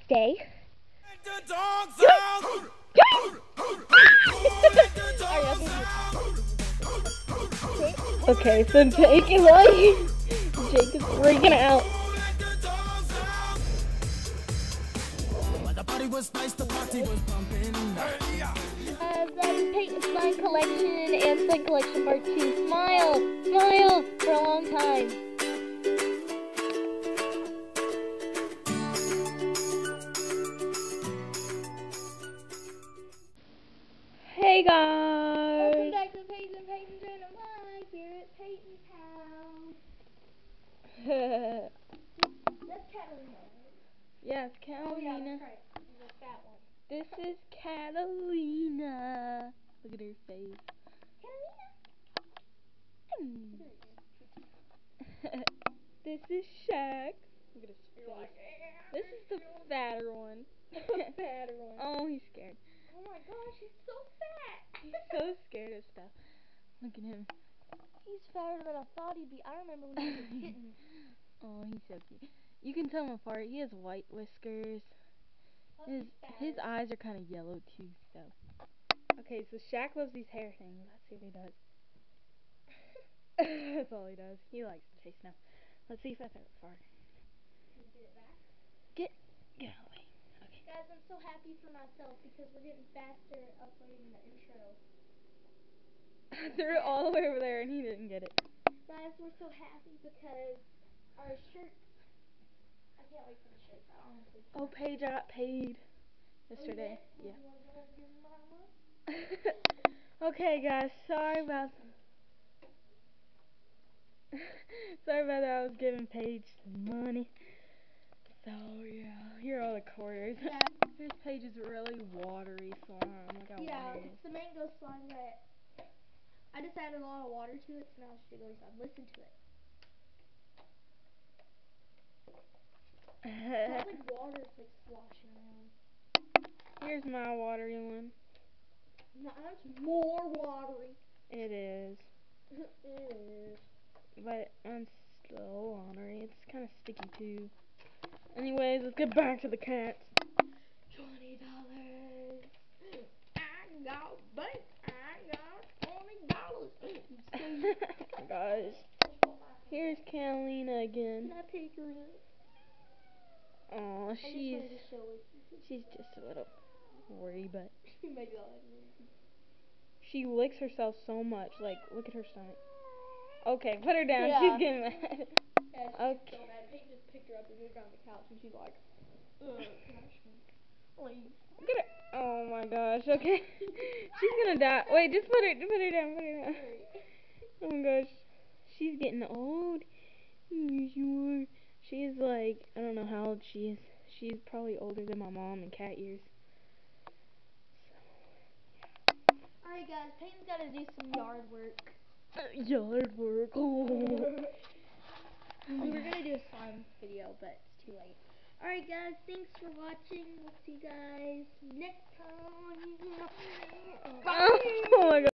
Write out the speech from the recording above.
Stay. Okay, so Jake is Jake is freaking out. That is Peyton's Slime Collection and Slime Collection Part 2. Smile for a long time. Hey guys! Welcome back to Peyton's Random Live here at Peyton's house. That's Catalina. Yes, Catalina. Oh yeah, that's right. The fat one. This is Catalina. Look at her face. Catalina. This is Shaq. Look at his face. This is the fatter one. Fatter one. Oh, he's scared. Oh my gosh, he's so fat. He's so scared of stuff. Look at him. He's fatter than I thought he'd be. I remember when he was a kitten. Oh, he's so cute. You can tell him apart. He has white whiskers. His eyes are kind of yellow too. So. Okay, so Shaq loves these hair things. Let's see what he does. That's all he does. He likes to chase now. Let's see if I throw it far. Can you get it back? Get out of the way. Okay. Guys, I'm so happy for myself because we're getting faster at uploading the intro. I threw it all the way over there and he didn't get it. Guys, we're so happy because our shirts. I can't wait for the shirts. I honestly can't. Oh, Paige, I got paid yesterday. Oh, yeah. Okay, guys, sorry about that. I was giving Paige some money. So yeah, here are all the quarters. Yeah. This Paige is really watery slime. Look how watery it is. It's the mango slime that I just added a lot of water to it, so now it's jiggly slime. Listen to it. It's not like water, it's like sloshing around. Here's my watery one. Mine's more watery. It is. It is. But I'm still watery. It's kind of sticky too. Anyways, let's get back to the cats. $20. I got bank. I got $20. Guys, here's Catalina again. Can I pick her up? Aw, she's just a little worried, but she licks herself so much. Like, look at her stomach. Okay, put her down. Yeah. She's getting mad. Yeah, she's okay. So mad. Peyton just picked her up and moved her on the couch, and she's like, please. Look at her. Oh my gosh. Okay. She's gonna die. Wait, just put her down. Oh my gosh. She's getting old. She's like, I don't know how old she is. She's probably older than my mom in cat years. Alright guys, Peyton's gotta do some yard work. Yard work. Oh. We were gonna do a slime video, but it's too late. Alright guys, thanks for watching. We'll see you guys next time. Bye. Oh my god.